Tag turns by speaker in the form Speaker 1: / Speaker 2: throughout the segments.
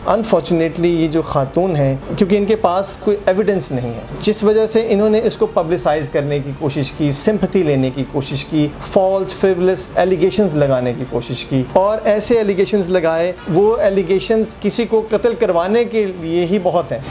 Speaker 1: Unfortunately ये जो खातून हैं, क्योंकि इनके पास कोई एविडेंस नहीं है, जिस वजह से इन्होंने इसको पब्लिसाइज करने की कोशिश की, सिंपैथी लेने की कोशिश की, फॉल्स फ्रिवलेस एलिगेशंस लगाने की कोशिश की, और ऐसे एलिगेशंस लगाए, वो एलिगेशंस किसी को कत्ल करवाने के लिए ही बहुत हैं।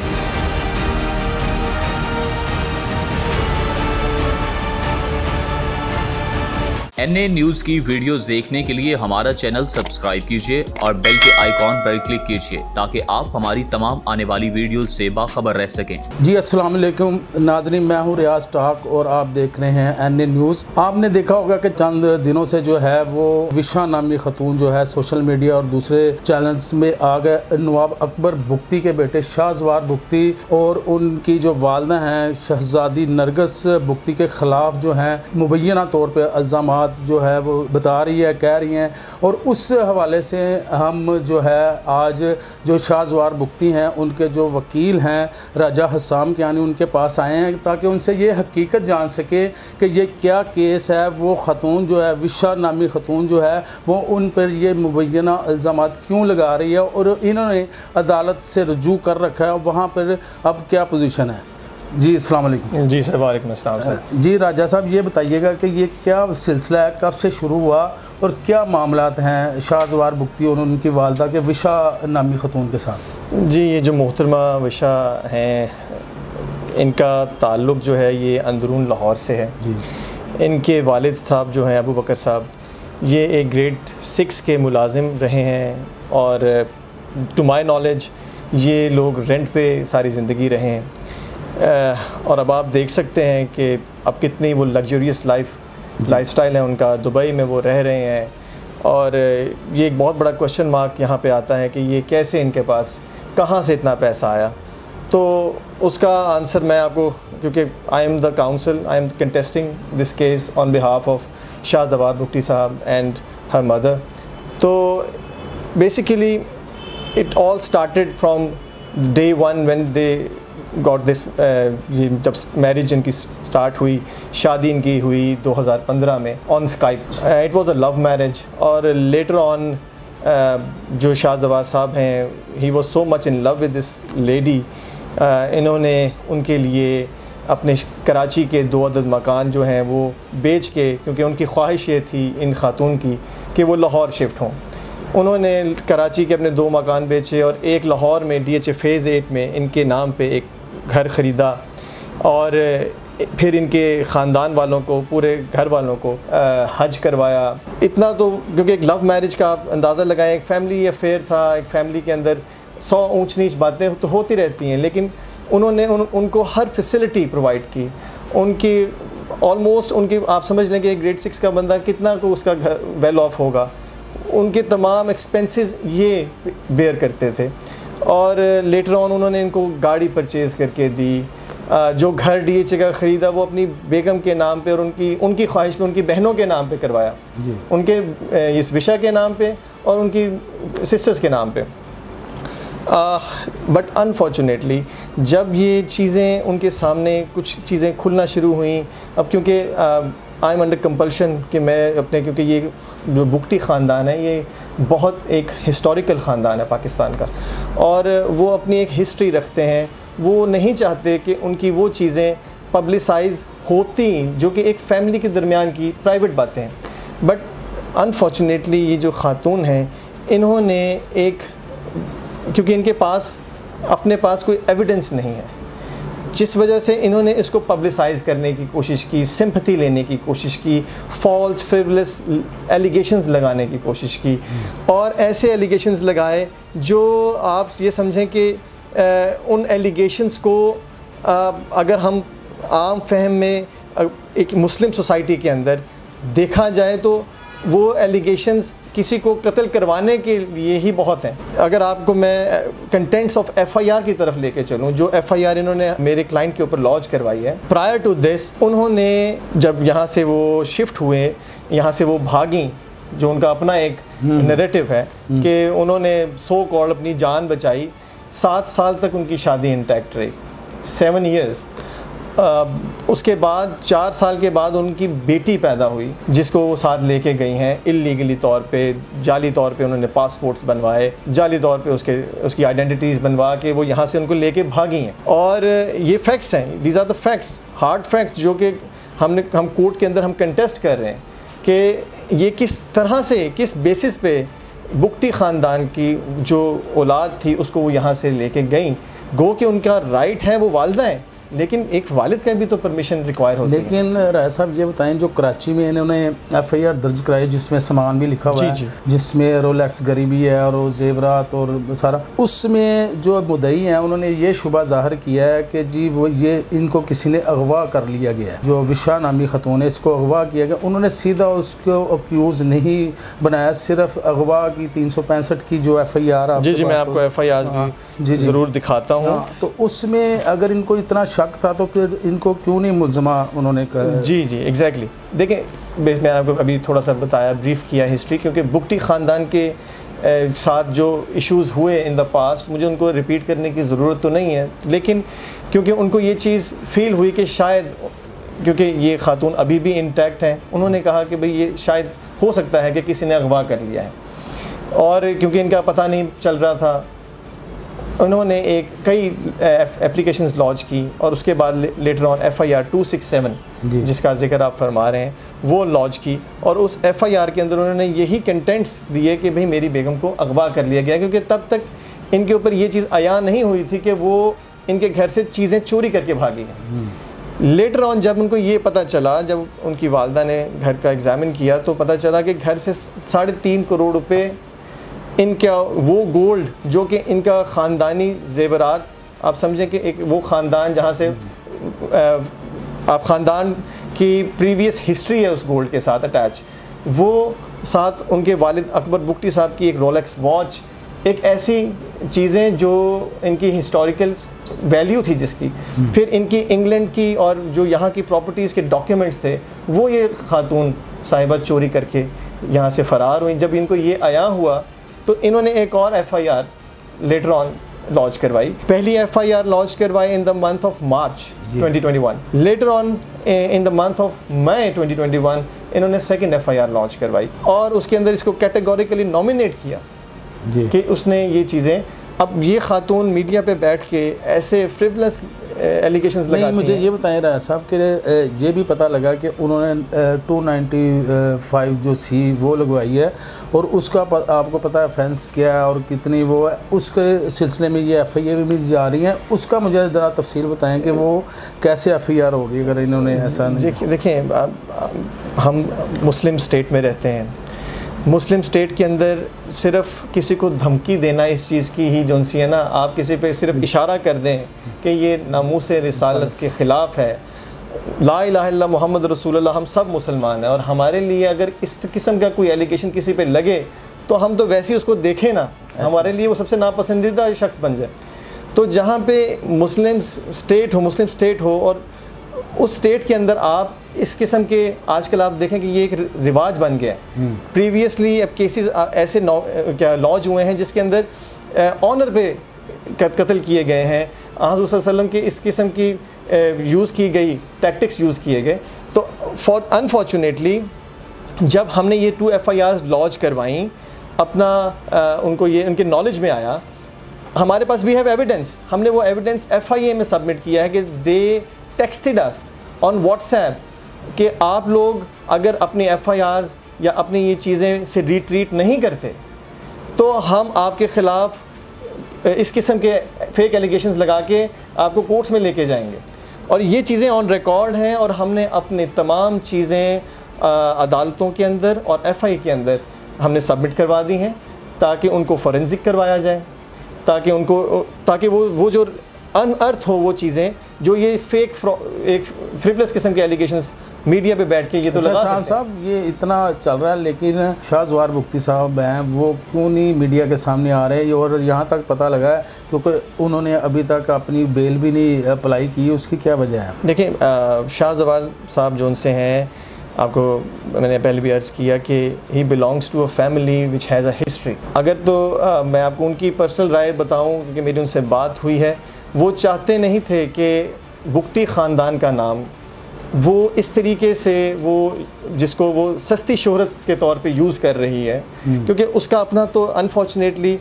Speaker 2: एनए न्यूज़ की वीडियोस देखने के लिए हमारा चैनल सब्सक्राइब कीजिए और बेल के आइकॉन पर क्लिक कीजिए ताकि आप हमारी तमाम आने वाली वीडियोस से बाखबर रह सकें।
Speaker 3: जी अस्सलाम वालेकुम नाज़रीन, मैं हूं रियाज टाक और आप देख रहे हैं एनए न्यूज़। आपने देखा होगा कि चंद दिनों से जो है वो विशा नामी खतून जो है सोशल मीडिया और दूसरे चैनल्स में आ गए। नवाब अकबर बुख्ती के बेटे शाहजवार बुख्ती और उनकी जो वालदा हैं शहजादी नरगस बुख्ती के ख़िलाफ़ जो है मुबैना तौर पर इल्ज़ाम जो है वो बता रही है, कह रही हैं, और उस हवाले से हम जो है आज जो शाहजवार बुख्ती हैं उनके जो वकील हैं राजा हसाम यानी उनके पास आए हैं ताकि उनसे ये हकीकत जान सके कि ये क्या केस है। वो ख़तून जो है विशा नामी ख़तून जो है वो उन पर ये मुबैना इल्ज़ाम क्यों लगा रही है और इन्होंने अदालत से रुजू कर रखा है, वहाँ पर अब क्या पोजीशन है। जी अस्सलाम वालेकुम।
Speaker 1: जी सर, वालेकुम अस्सलाम सर।
Speaker 3: जी राजा साहब, ये बताइएगा कि ये क्या सिलसिला है, कब से शुरू हुआ और क्या मामलात हैं शाहजवार बुख्ती और उनकी वालदा के विशा नामी खतून के साथ।
Speaker 1: जी, ये जो मोहतरमा विशा हैं, इनका ताल्लुक़ जो है ये अंदरून लाहौर से है। जी। इनके वालिद साहब जो हैं अबू बकर साहब, ये एक ग्रेड 6 के मुलाजिम रहे हैं और टू माई नॉलेज ये लोग रेंट पे सारी ज़िंदगी रहे हैं। और अब आप देख सकते हैं कि अब कितनी वो लग्जरियस लाइफस्टाइल है उनका, दुबई में वो रह रहे हैं। और ये एक बहुत बड़ा क्वेश्चन मार्क यहाँ पे आता है कि ये कैसे इनके पास कहाँ से इतना पैसा आया। तो उसका आंसर मैं आपको, क्योंकि I am the counsel, I am contesting this case on behalf of Shahjawar Bukhti साहब एंड हर मदर। तो basically it all started from day one when they got this. ये जब मैरिज इनकी स्टार्ट हुई, शादी इनकी हुई 2015 में on Skype. It was a love marriage. और लेटर ऑन जो शाहजवार साहब हैं, he was so much in love with this lady. इन्होंने उनके लिए अपने कराची के 2 अदद मकान जो हैं वो बेच के, क्योंकि उनकी ख्वाहिश ये थी इन खातून की कि वो लाहौर शिफ्ट हों, उन्होंने कराची के अपने 2 मकान बेचे और एक लाहौर में DHA फ़ेज़ 8 में इनके नाम पे एक घर ख़रीदा। और फिर इनके ख़ानदान वालों को, पूरे घर वालों को हज करवाया। इतना तो, क्योंकि एक लव मैरिज का आप अंदाज़ा लगाएं, एक फ़ैमिली अफेयर था, एक फ़ैमिली के अंदर 100 ऊंच नीच बातें तो होती रहती हैं, लेकिन उन्होंने उनको हर फैसिलिटी प्रोवाइड की। उनकी ऑलमोस्ट उनकी आप समझ लें कि एक ग्रेड 6 का बंदा कितना को उसका घर वेल ऑफ होगा, उनके तमाम एक्सपेंसेस ये बेयर करते थे। और लेटर ऑन उन्होंने इनको गाड़ी परचेज़ करके दी। जो घर DHA का ख़रीदा वो अपनी बेगम के नाम पे और उनकी ख्वाहिश पे उनकी बहनों के नाम पे करवाया, उनके इस विशा के नाम पे और उनकी सिस्टर्स के नाम पे। बट अनफॉर्चुनेटली जब ये चीज़ें उनके सामने कुछ चीज़ें खुलना शुरू हुई, अब क्योंकि आई एम अंडर कंपल्शन कि मैं अपने, क्योंकि ये जो बुख्ती ख़ानदान है ये बहुत एक हिस्टोरिकल ख़ानदान है पाकिस्तान का, और वो अपनी एक हिस्ट्री रखते हैं। वो नहीं चाहते कि उनकी वो चीज़ें पब्लिसाइज़ होती जो कि एक फ़ैमिली के दरमियान की प्राइवेट बातें हैं। बट अनफॉर्चुनेटली ये जो ख़ातून हैं, इन्होंने एक, क्योंकि इनके पास अपने पास कोई एविडेंस नहीं है, जिस वजह से इन्होंने इसको पब्लिसाइज़ करने की कोशिश की, सिंपैथी लेने की कोशिश की, फॉल्स फ्रिवलेस एलिगेशंस लगाने की कोशिश की, और ऐसे एलिगेशंस लगाए जो आप ये समझें कि उन एलिगेशंस को अगर हम आम फहम में एक मुस्लिम सोसाइटी के अंदर देखा जाए तो वो एलिगेशंस किसी को कत्ल करवाने के लिए ही बहुत हैं। अगर आपको मैं कंटेंट्स ऑफ FIR की तरफ लेके चलूँ, जो FIR इन्होंने मेरे क्लाइंट के ऊपर लॉन्च करवाई है, प्रायर टू दिस उन्होंने जब यहाँ से वो शिफ्ट हुए, यहाँ से वो भागी, जो उनका अपना एक नैरेटिव है कि उन्होंने सो कॉल्ड अपनी जान बचाई, 7 साल तक उनकी शादी इंटैक्ट रही, 7 years। उसके बाद 4 साल के बाद उनकी बेटी पैदा हुई, जिसको वो साथ लेके गई हैं इल्लीगली तौर पे, जाली तौर पे उन्होंने पासपोर्ट्स बनवाए, जाली तौर पे उसकी आइडेंटिटीज़ बनवा के वो यहाँ से उनको लेके भागी हैं। और ये फैक्ट्स हैं, these are the facts, hard facts, जो कि हम कोर्ट के अंदर हम कंटेस्ट कर रहे हैं कि ये किस तरह से, किस बेसिस पे बुगटी ख़ानदान की जो औलाद थी उसको वो यहाँ से लेके गई। गो कि उनका राइट है, वो वालिदा है, लेकिन एक वालिद का भी तो परमिशन रिक्वायर होती है।
Speaker 3: लेकिन राय साहब ये बताएं, जो कराची में इन्होंने FIR दर्ज कराई जिसमें सामान भी लिखा हुआ है, जिसमें रोलेक्स गरीबी है और जेवरात और सारा, उसमें जो मुद्दई हैं उन्होंने ये शुबा ज़ाहिर किया है कि जी वो ये इनको किसी ने अगवा कर लिया गया है, जो विशा नामी खतून है इसको अगवा किया गया। उन्होंने सीधा उसको अक्यूज़ नहीं बनाया, सिर्फ अगवा की 365 की जो FIR
Speaker 1: जी मैं आपको FIR भी ज़रूर दिखाता हूँ।
Speaker 3: तो उसमें अगर इनको इतना शक था तो फिर इनको क्यों नहीं मुलज़मा उन्होंने कहा?
Speaker 1: जी एग्जैक्टली। देखें, मैं आपको अभी थोड़ा सा बताया, ब्रीफ किया हिस्ट्री, क्योंकि बुगटी ख़ानदान के साथ जो इश्यूज़ हुए इन द पास्ट, मुझे उनको रिपीट करने की ज़रूरत तो नहीं है, लेकिन क्योंकि उनको ये चीज़ फ़ील हुई कि शायद, क्योंकि ये खातून अभी भी इंटैक्ट हैं, उन्होंने कहा कि भाई ये शायद हो सकता है कि किसी ने अगवा कर लिया है, और क्योंकि इनका पता नहीं चल रहा था, उन्होंने कई एप्लीकेशंस लॉन्च की, और उसके बाद लेटर ऑन FIR 267 जिसका जिक्र आप फरमा रहे हैं वो लॉन्च की, और उस FIR के अंदर उन्होंने यही कंटेंट्स दिए कि भाई मेरी बेगम को अगवा कर लिया गया, क्योंकि तब तक इनके ऊपर ये चीज़ आया नहीं हुई थी कि वो इनके घर से चीज़ें चोरी करके भागी हैं। लेटर ऑन जब उनको ये पता चला, जब उनकी वालदा ने घर का एग्ज़ामिन किया, तो पता चला कि घर से 3.5 करोड़ रुपये इनका वो गोल्ड, जो कि इनका ख़ानदानी ज़ेवरात, आप समझें कि एक वो ख़ानदान जहाँ से आप ख़ानदान की प्रीवियस हिस्ट्री है उस गोल्ड के साथ अटैच, वो साथ उनके वालिद अकबर बुगटी साहब की एक रोलेक्स वॉच, एक ऐसी चीज़ें जो इनकी हिस्टोरिकल वैल्यू थी जिसकी, फिर इनकी इंग्लैंड की और जो यहाँ की प्रॉपर्टीज़ के डॉक्यूमेंट्स थे, वो ये खातून साहिबा चोरी करके यहाँ से फ़रार हुई। जब इनको ये आया हुआ तो इन्होंने एक और FIR लेटर ऑन लॉन्च करवाई। पहली FIR लॉन्च करवाई in the month of March 2021। Later on in the month of May 2021 इन्होंने सेकंड FIR लॉन्च करवाई, और उसके अंदर इसको कैटेगोरिकली नॉमिनेट किया कि उसने ये चीज़ें, अब ये खातून मीडिया पे बैठ के ऐसे फ्रिवलेस एलिगेशंस लगाती हैं।
Speaker 3: मुझे ये बताएं राय साहब कि ये भी पता लगा कि उन्होंने 295 जो सी वो लगवाई है, और उसका आपको पता है फैंस क्या है और कितनी वो है, उसके सिलसिले में ये FIR भी जा रही हैं, उसका मुझे ज़रा तफसील बताएं कि वो कैसे FIR होगी अगर इन्होंने ऐसा नहीं।
Speaker 1: देखें, हम मुस्लिम स्टेट में रहते हैं, मुस्लिम स्टेट के अंदर सिर्फ किसी को धमकी देना इस चीज़ की ही जो सी है ना, आप किसी पे सिर्फ इशारा कर दें कि ये नामूस रिसालत के ख़िलाफ़ है, ला इलाहा इल्लल्लाह मुहम्मद रसूलुल्लाह, हम सब मुसलमान हैं, और हमारे लिए अगर इस किस्म का कोई एलिगेशन किसी पे लगे तो हम तो वैसे ही उसको देखें ना, हमारे लिए वो सबसे नापसंदीदा शख्स बन जाए। तो जहाँ पे मुस्लिम स्टेट हो और उस स्टेट के अंदर आप इस किस्म के, आजकल आप देखें कि ये एक रिवाज बन गया है। प्रीवियसली अब केसेस ऐसे क्या लॉज हुए हैं जिसके अंदर ऑनर पे कत्ल किए गए हैं, हज़रत सल्लल्लाहु के इस किस्म की यूज़ की गई टैक्टिक्स यूज़ किए गए। तो अनफॉर्चुनेटली जब हमने ये 2 FIRs लॉन्च करवाई, अपना उनको ये उनके नॉलेज में आया, हमारे पास वी हैव एविडेंस, हमने वो एविडेंस FIA में सबमिट किया है कि दे टेक्सटेड अस ऑन व्हाट्सएप कि आप लोग अगर अपनी FIRs या अपनी ये चीज़ें से रिट्रीट नहीं करते तो हम आपके ख़िलाफ़ इस किस्म के फेक एलिगेशंस लगा के आपको कोर्ट्स में लेके जाएंगे। और ये चीज़ें ऑन रिकॉर्ड हैं, और हमने अपने तमाम चीज़ें अदालतों के अंदर और FI के अंदर हमने सबमिट करवा दी हैं, ताकि उनको फोरेंसिक करवाया जाए, ताकि वो जो अनअर्थ हो वो चीज़ें जो ये एक फ्रिवलेस किस्म के एलिगेशंस मीडिया पे बैठ के ये तो लगा सकते हैं।
Speaker 3: साहब ये इतना चल रहा है, लेकिन शाहजवार बुगटी साहब हैं वो क्यों नहीं मीडिया के सामने आ रहे हैं? और यहाँ तक पता लगा है क्योंकि उन्होंने अभी तक अपनी बेल भी नहीं अप्लाई की, उसकी क्या वजह है?
Speaker 1: देखिए, शाहजवार साहब जो उनसे हैं, आपको मैंने पहले भी अर्ज़ किया कि he belongs to a family which has a history. अगर तो मैं आपको उनकी पर्सनल राय बताऊं, क्योंकि मेरी उनसे बात हुई है, वो चाहते नहीं थे कि बुगटी ख़ानदान का नाम वो इस तरीके से वो जिसको वो सस्ती शोहरत के तौर पे यूज़ कर रही है, क्योंकि उसका अपना तो अनफॉर्चुनेटली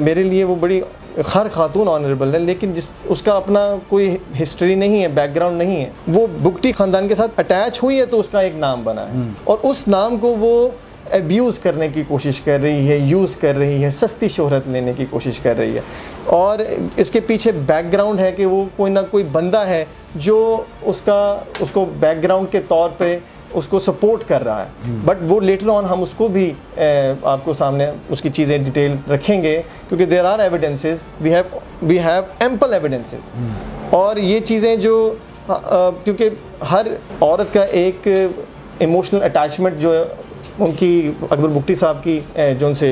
Speaker 1: मेरे लिए वो बड़ी हर खातून ऑनरेबल है, लेकिन जिस उसका अपना कोई हिस्ट्री नहीं है, बैकग्राउंड नहीं है, वो बुगटी ख़ानदान के साथ अटैच हुई है तो उसका एक नाम बना है और उस नाम को वो एब्यूज़ करने की कोशिश कर रही है, यूज़ कर रही है, सस्ती शोहरत लेने की कोशिश कर रही है। और इसके पीछे बैकग्राउंड है कि वो कोई ना कोई बंदा है जो उसको बैकग्राउंड के तौर पे उसको सपोर्ट कर रहा है। बट वो लेटर ऑन हम उसको भी आपको सामने उसकी चीज़ें डिटेल रखेंगे, क्योंकि there are evidences, we have ample evidences. और ये चीज़ें जो क्योंकि हर औरत का एक इमोशनल अटैचमेंट जो है, उनकी अकबर बुगटी साहब की जो उनसे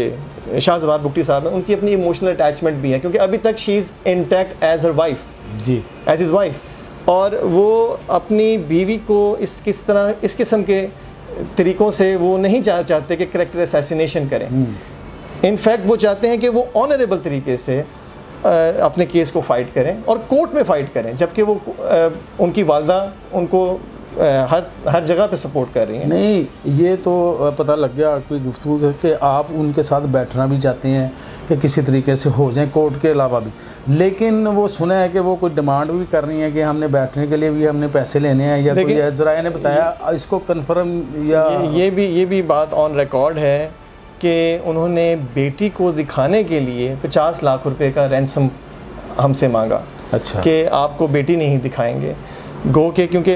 Speaker 1: शाहजवार बुगटी साहब है, उनकी अपनी इमोशनल अटैचमेंट भी है, क्योंकि अभी तक she is intact as her wife, जी, एज हिज वाइफ। और वो अपनी बीवी को इस किस्म के तरीक़ों से वो नहीं चाहते कि करैक्टर असैसिनेशन करें। इनफैक्ट वो चाहते हैं कि वो ऑनरेबल तरीके से अपने केस को फ़ाइट करें और कोर्ट में फ़ाइट करें, जबकि वो उनकी वालदा उनको हर जगह पे सपोर्ट कर रही हैं।
Speaker 3: नहीं, ये तो पता लग गया कोई गुफ्तगू करके आप उनके साथ बैठना भी चाहते हैं कि किसी तरीके से हो जाए कोर्ट के अलावा भी, लेकिन वो सुना है कि वो कोई डिमांड भी कर रही है कि हमने बैठने के लिए भी हमने पैसे लेने हैं, या कोई ज़राए ने बताया इसको कन्फर्म, या
Speaker 1: ये भी बात ऑन रिकॉर्ड है कि उन्होंने बेटी को दिखाने के लिए 50 लाख रुपए का रैंसम हमसे मांगा।
Speaker 3: अच्छा,
Speaker 1: कि आपको बेटी नहीं दिखाएंगे, गो के क्योंकि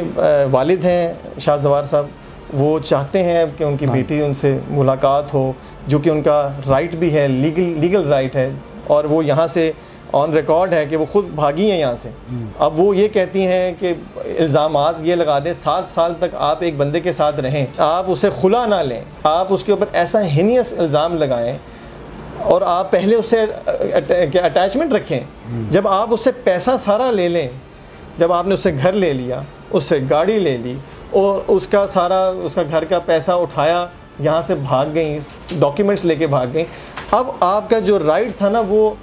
Speaker 1: वालिद हैं शाहजवार साहब, वो चाहते हैं कि उनकी बेटी उनसे मुलाकात हो, जो कि उनका राइट भी है, लीगल राइट है। और वो यहाँ से ऑन रिकॉर्ड है कि वो ख़ुद भागी हैं यहाँ से। अब वो ये कहती हैं कि इल्ज़ामात ये लगा दें 7 साल तक आप एक बंदे के साथ रहें, आप उसे खुला ना लें, आप उसके ऊपर ऐसा हिनियस इल्ज़ाम लगाएं और आप पहले उससे अटैचमेंट रखें। जब आप उससे पैसा सारा ले लें, जब आपने उससे घर ले लिया, उससे गाड़ी ले ली और उसका घर का पैसा उठाया, यहाँ से भाग गई, डॉक्यूमेंट्स लेके भाग गई, अब आपका जो राइट था ना, वो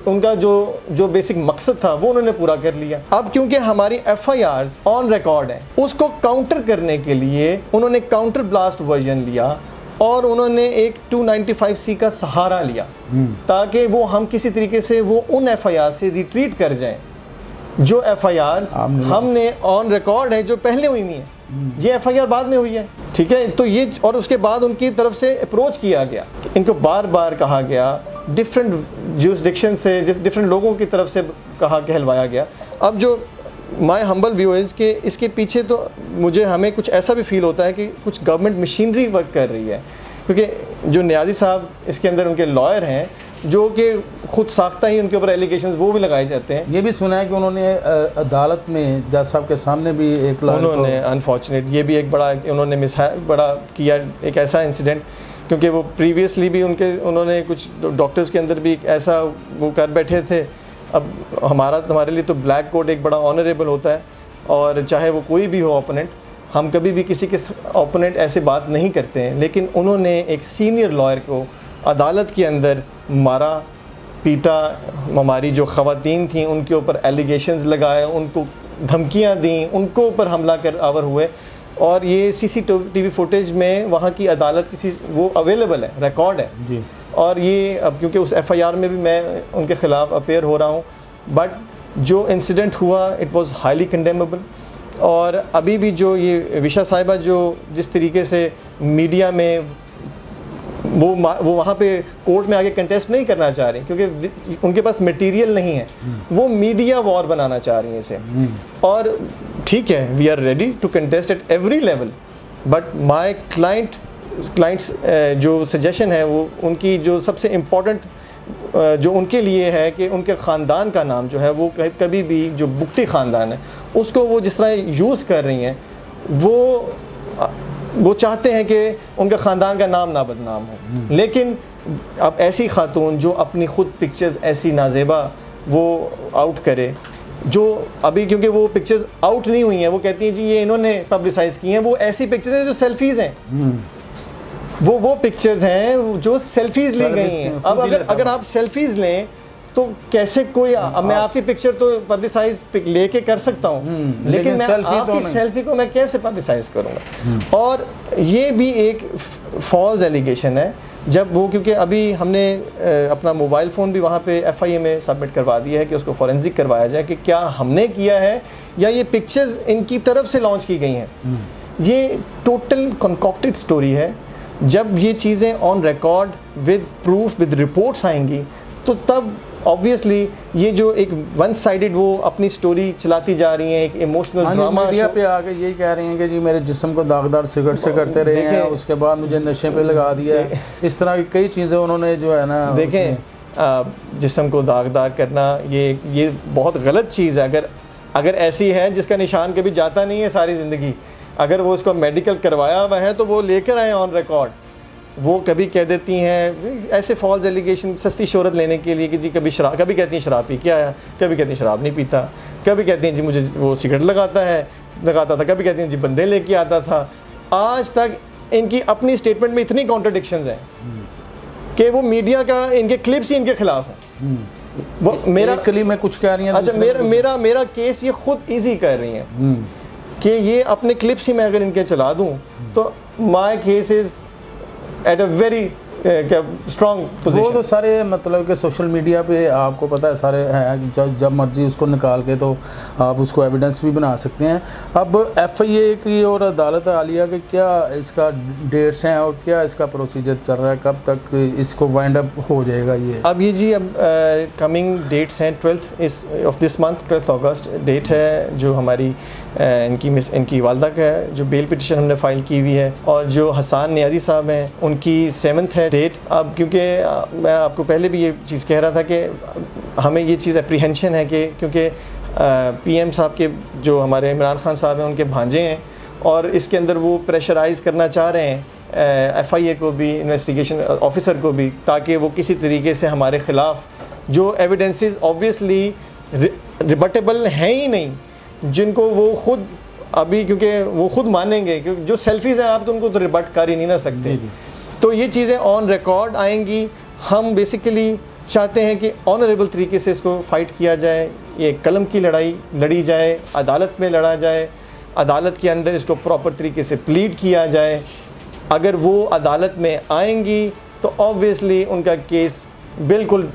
Speaker 1: उनका जो बेसिक मकसद था वो उन्होंने पूरा कर लिया। अब क्योंकि हमारी FIRs ऑन रिकॉर्ड है, उसको काउंटर करने के लिए उन्होंने काउंटर ब्लास्ट वर्जन लिया और उन्होंने एक 295C का सहारा लिया ताकि वो हम किसी तरीके से वो उन FIR से रिट्रीट कर जाएं जो FIRs हमने ऑन रिकॉर्ड है जो पहले हुई है। ये FIR बाद में हुई है, ठीक है। तो ये, और उसके बाद उनकी तरफ से अप्रोच किया गया, इनको बार बार कहा गया, डिफरेंट जुरिसडिक्शन से डिफरेंट लोगों की तरफ से कहा कहलवाया गया। अब जो माय हम्बल व्यू इज़ के इसके पीछे तो हमें कुछ ऐसा भी फील होता है कि कुछ गवर्नमेंट मशीनरी वर्क कर रही है, क्योंकि जो नियाज़ी साहब इसके अंदर उनके लॉयर हैं, जो कि खुद साख्ता ही उनके ऊपर एलिगेशंस वो भी लगाए जाते हैं।
Speaker 3: ये भी सुना है कि उन्होंने अदालत में जज साहब के सामने भी एक
Speaker 1: उन्होंने अनफॉर्चुनेट ये भी एक बड़ा उन्होंने बड़ा किया, एक ऐसा इंसिडेंट, क्योंकि वो प्रीवियसली भी उन्होंने कुछ डॉक्टर्स के अंदर भी ऐसा वो कर बैठे थे। अब हमारे लिए तो ब्लैक कोट एक बड़ा ऑनरेबल होता है, और चाहे वो कोई भी हो ओपोनेंट, हम कभी भी किसी के ओपोनेंट ऐसे बात नहीं करते हैं, लेकिन उन्होंने एक सीनियर लॉयर को अदालत के अंदर मारा पीटा, हमारी जो ख़वातीन थी उनके ऊपर एलिगेशंस लगाए, उनको धमकियां दी, उनको ऊपर हमला कर आवर हुए। और ये CCTV फुटेज में वहाँ की अदालत वो अवेलेबल है, रिकॉर्ड है जी। और ये अब क्योंकि उस FIR में भी मैं उनके ख़िलाफ़ अपेयर हो रहा हूँ, बट जो इंसिडेंट हुआ इट वाज हाईली कंडेमेबल। और अभी भी जो ये विशा साहिबा जो जिस तरीके से मीडिया में वो वहाँ पे कोर्ट में आगे कंटेस्ट नहीं करना चाह रही, क्योंकि उनके पास मटेरियल नहीं है, वो मीडिया वॉर बनाना चाह रही हैं इसे। और ठीक है, we are ready to contest at every level, but my clients जो सजेशन है वो उनकी जो सबसे इम्पोर्टेंट जो उनके लिए है कि उनके ख़ानदान का नाम जो है वो कभी भी जो बुगटी ख़ानदान है उसको वो जिस तरह यूज़ कर रही हैं, वो चाहते हैं कि उनके ख़ानदान का नाम ना बदनाम हो। लेकिन अब ऐसी खातून जो अपनी ख़ुद पिक्चर्स ऐसी नाजेबा वो आउट करे, जो अभी क्योंकि वो पिक्चर्स आउट नहीं हुई हैं, वो कहती हैं जी ये इन्होंने पब्लिसाइज़ की हैं, वो ऐसी पिक्चर्स हैं जो सेल्फीज़ हैं, वो पिक्चर्स हैं जो सेल्फीज़ ली गई हैं। अब अगर आप सेल्फीज़ लें तो कैसे कोई मैं आपकी पिक्चर तो पब्लिसाइज लेके कर सकता हूँ, लेकिन मैं आपकी सेल्फी को मैं कैसे पब्लिसाइज करूँगा? और ये भी एक फॉल्स एलिगेशन है जब वो, क्योंकि अभी हमने अपना मोबाइल फ़ोन भी वहाँ पे FIA में सबमिट करवा दिया है कि उसको फॉरेंसिक करवाया जाए कि क्या हमने किया है या ये पिक्चर्स इनकी तरफ से लॉन्च की गई हैं। ये टोटल कंकॉक्टेड स्टोरी है। जब ये चीज़ें on record with proof with reports आएंगी तो तब ऑब्वियसली ये जो एक वन साइडेड वो अपनी स्टोरी चलाती जा रही है, एक इमोशनल ड्रामा
Speaker 3: मीडिया पे आके यही कह रही हैं कि जी मेरे जिस्म को दागदार सिगरेट से करते रहे हैं, उसके बाद मुझे नशे पे लगा दिया, इस तरह की कई चीज़ें उन्होंने जो है ना,
Speaker 1: देखें जिस्म को दागदार करना ये बहुत गलत चीज़ है। अगर ऐसी है जिसका निशान कभी जाता नहीं है सारी ज़िंदगी, अगर वो उसको मेडिकल करवाया हुआ है तो वो लेकर आए ऑन रिकॉर्ड। वो कभी कह देती हैं ऐसे फॉल्स एलिगेशन सस्ती शोहरत लेने के लिए कि जी कभी कहती हैं शराब पी के आया, कभी कहती हैं शराब नहीं पीता, कभी कहती हैं जी मुझे वो सिगरेट लगाता था, कभी कहती हैं जी बंदे लेके आता था। आज तक इनकी अपनी स्टेटमेंट में इतनी कॉन्ट्रडिक्शंस हैं कि वो मीडिया का इनके क्लिप्स ही इनके खिलाफ हैं। वो मेरा क्लिप में कुछ कह रही हैं, अच्छा मेरा केस ये खुद ईजी कर रही हैं कि ये अपने क्लिप्स ही मैं अगर इनके चला दूँ तो my case is at a very strong position. वो
Speaker 3: तो सारे मतलब कि सोशल मीडिया पे आपको पता है सारे हैं, जब मर्जी उसको निकाल के तो आप उसको एविडेंस भी बना सकते हैं। अब FIA की और अदालत आलिया के क्या इसका डेट्स हैं और क्या इसका प्रोसीजर चल रहा है, कब तक इसको वाइंड अप हो जाएगा ये?
Speaker 1: अब ये जी अब कमिंग डेट्स हैं 12th ऑफ दिस मंथ, 12 अगस्त डेट है जो हमारी इनकी वालदा का है, जो बेल पिटिशन हमने फ़ाइल की हुई है, और जो हसन नियाज़ी साहब हैं उनकी 7th है डेट। अब क्योंकि मैं आपको पहले भी ये चीज़ कह रहा था कि हमें ये चीज़ अप्रीहेंशन है कि क्योंकि PM साहब के जो हमारे इमरान खान साहब हैं उनके भांजे हैं और इसके अंदर वो प्रेशराइज़ करना चाह रहे हैं FIA को भी, इन्वेस्टिगेशन ऑफिसर को भी, ताकि वो किसी तरीके से हमारे ख़िलाफ़ जो एविडेंसेस ऑब्वियसली रिबटेबल हैं ही नहीं, जिनको वो खुद अभी क्योंकि वो खुद मानेंगे, क्योंकि जो सेल्फीज़ हैं आप तो उनको तो रिबट कर ही नहीं ना सकते। तो ये चीज़ें ऑन रिकॉर्ड आएंगी। हम बेसिकली चाहते हैं कि ऑनरेबल तरीके से इसको फ़ाइट किया जाए, ये कलम की लड़ाई लड़ी जाए, अदालत में लड़ा जाए, अदालत के अंदर इसको प्रॉपर तरीके से प्लीड किया जाए। अगर वो अदालत में आएंगी तो ऑब्वियसली उनका केस बिल्कुल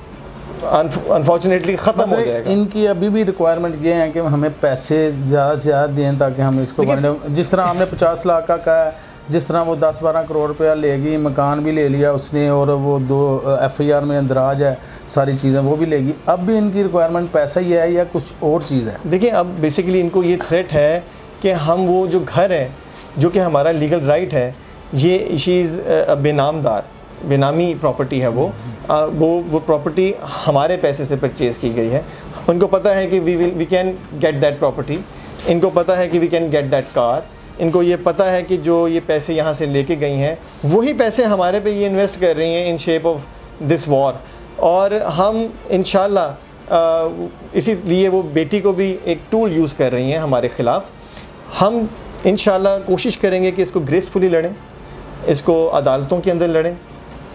Speaker 1: अनफॉर्चुनेटली ख़त्म हो जाएगा।
Speaker 3: इनकी अभी भी रिक्वायरमेंट ये है कि हमें पैसे ज़्यादा से ज़्यादा दें ताकि हम इसको, जिस तरह हमने 50 लाख का कहा, जिस तरह वो 10-12 करोड़ रुपया लेगी, मकान भी ले लिया उसने, और वो 2 FIR में अंदराज है, सारी चीज़ें वो भी लेगी। अब भी इनकी रिक्वायरमेंट पैसा ही है या कुछ और चीज़ है?
Speaker 1: देखिए अब बेसिकली इनको ये थ्रेट है कि हम वो जो घर है जो कि हमारा लीगल राइट है, ये चीज़ बेनामी प्रॉपर्टी है, वो प्रॉपर्टी हमारे पैसे से परचेज़ की गई है। उनको पता है कि we can get that property, इनको पता है कि we can get that car, इनको ये पता है कि जो ये पैसे यहाँ से लेके गई हैं वही पैसे हमारे पे ये इन्वेस्ट कर रही हैं in shape of this war. और हम इंशाल्लाह इसीलिए वो बेटी को भी एक टूल यूज़ कर रही हैं हमारे ख़िलाफ़। हम इंशाल्लाह कोशिश करेंगे कि इसको ग्रेसफुली लड़ें, इसको अदालतों के अंदर लड़ें,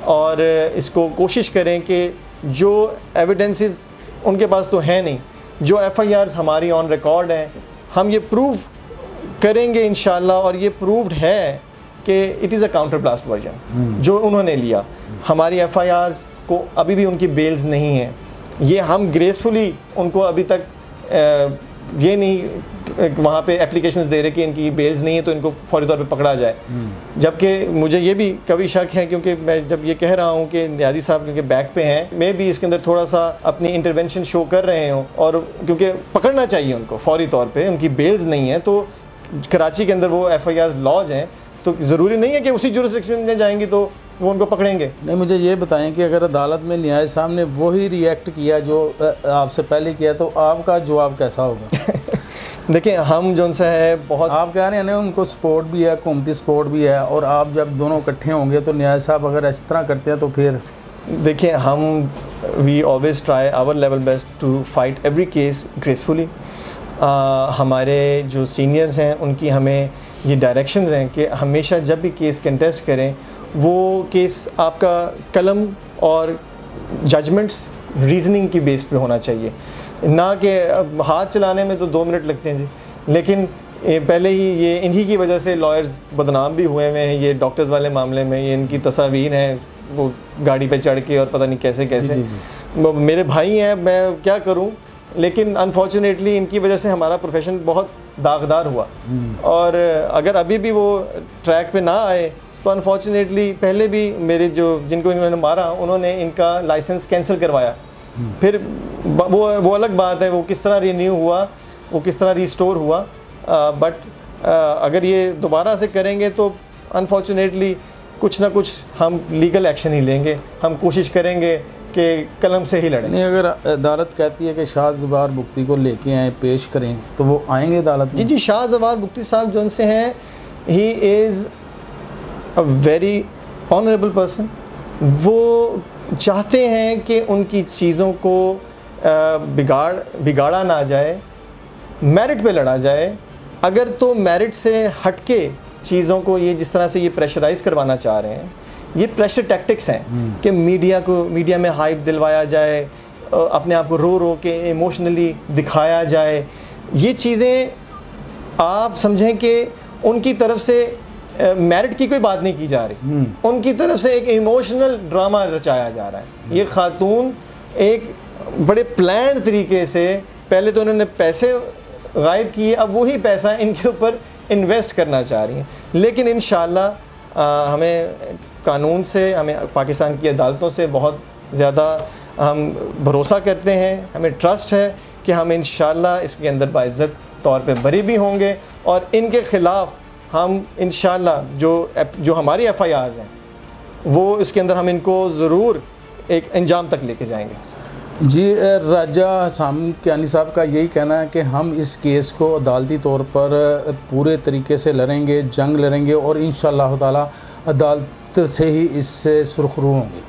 Speaker 1: और इसको कोशिश करें कि जो एविडेंसेस उनके पास तो है नहीं, जो FIRs हमारी ऑन रिकॉर्ड हैं, हम ये प्रूव करेंगे इंशाल्लाह। और ये प्रूव्ड है कि it is a counter blast version जो उन्होंने लिया। हमारी FIRs को अभी भी उनकी बेल्स नहीं हैं, ये हम ग्रेसफुली उनको अभी तक ये नहीं वहाँ पे एप्लीकेशंस दे रहे कि इनकी बेल्स नहीं है तो इनको फौरी तौर पे पकड़ा जाए। जबकि मुझे ये भी कभी शक है, क्योंकि मैं जब ये कह रहा हूँ कि नियाज़ी साहब क्योंकि बैक पे हैं, मैं भी इसके अंदर थोड़ा सा अपनी इंटरवेंशन शो कर रहे हूँ, और क्योंकि पकड़ना चाहिए उनको फौरी तौर पे, उनकी बेल्स नहीं है। तो कराची के अंदर वो FIRs लॉज हैं, तो ज़रूरी नहीं है कि उसी जुरिस्डिक्शन में जाएंगी तो वो उनको पकड़ेंगे।
Speaker 3: नहीं, मुझे ये बताएं कि अगर अदालत में न्यायाधीश साहब ने वही रिएक्ट किया जो आपसे पहले किया तो आपका जवाब कैसा होगा?
Speaker 1: देखिए हम जो सा है बहुत,
Speaker 3: आप कह रहे हैं ना उनको सपोर्ट भी है, हुकूमती सपोर्ट भी है, और आप जब दोनों इकट्ठे होंगे तो न्यायाधीश साहब अगर इस तरह करते हैं तो फिर
Speaker 1: देखिए हम we always try our level best to fight every case gracefully. हमारे जो सीनियर्स हैं उनकी हमें ये डायरेक्शंस हैं कि हमेशा जब भी केस कंटेस्ट करें वो केस आपका कलम और जजमेंट्स रीजनिंग की बेस पे होना चाहिए, ना कि हाथ चलाने में तो 2 मिनट लगते हैं जी, लेकिन पहले ही ये इन्हीं की वजह से लॉयर्स बदनाम भी हुए हुए हैं। ये डॉक्टर्स वाले मामले में ये इनकी तस्वीर हैं वो गाड़ी पे चढ़ के और पता नहीं कैसे कैसे जी। मेरे भाई हैं, मैं क्या करूं, लेकिन अनफॉर्चुनेटली इनकी वजह से हमारा प्रोफेशन बहुत दागदार हुआ। और अगर अभी भी वो ट्रैक पे ना आए तो अनफॉर्चुनेटली पहले भी मेरे जिनको इन्होंने मारा उन्होंने इनका लाइसेंस कैंसिल करवाया। फिर वो अलग बात है, वो किस तरह रिन्यू हुआ, वो किस तरह रिस्टोर हुआ। बट अगर ये दोबारा से करेंगे तो अनफॉर्चुनेटली कुछ ना कुछ हम लीगल एक्शन ही लेंगे। हम कोशिश करेंगे कि कलम से ही लड़ें।
Speaker 3: नहीं, अगर अदालत कहती है कि शाह ज़फ़ार बुख्ती को लेके आए, पेश करें, तो वो आएंगे अदालत में?
Speaker 1: जी, शाह ज़फ़ार बुख्ती साहब जो उनसे हैं, he is a very honourable person. वो चाहते हैं कि उनकी चीज़ों को बिगाड़ा ना जाए, मेरिट पे लड़ा जाए। अगर तो मेरिट से हटके चीज़ों को ये जिस तरह से ये प्रेशराइज़ करवाना चाह रहे हैं, ये प्रेशर टैक्टिक्स हैं कि मीडिया में हाइप दिलवाया जाए, अपने आप को रो रो के इमोशनली दिखाया जाए। ये चीज़ें आप समझें कि उनकी तरफ से मेरिट की कोई बात नहीं की जा रही, उनकी तरफ से एक इमोशनल ड्रामा रचाया जा रहा है। ये खातून एक बड़े प्लान तरीके से, पहले तो उन्होंने पैसे गायब किए, अब वही पैसा इनके ऊपर इन्वेस्ट करना चाह रही हैं। लेकिन इंशाअल्लाह हमें कानून से, हमें पाकिस्तान की अदालतों से बहुत ज़्यादा हम भरोसा करते हैं, हमें ट्रस्ट है कि हम इंशाअल्लाह इसके अंदर बाइज़्ज़त तौर पे बरी भी होंगे और इनके ख़िलाफ़ हम इंशाअल्लाह जो हमारी FIRs हैं वो इसके अंदर हम इनको ज़रूर एक अंजाम तक लेके जाएंगे।
Speaker 3: जी, राजा हसन कियानी साहब का यही कहना है कि हम इस केस को अदालती तौर पर पूरे तरीके से लड़ेंगे, जंग लड़ेंगे और इंशाअल्लाह ताला अदालत से ही इससे सुरखरू होंगे।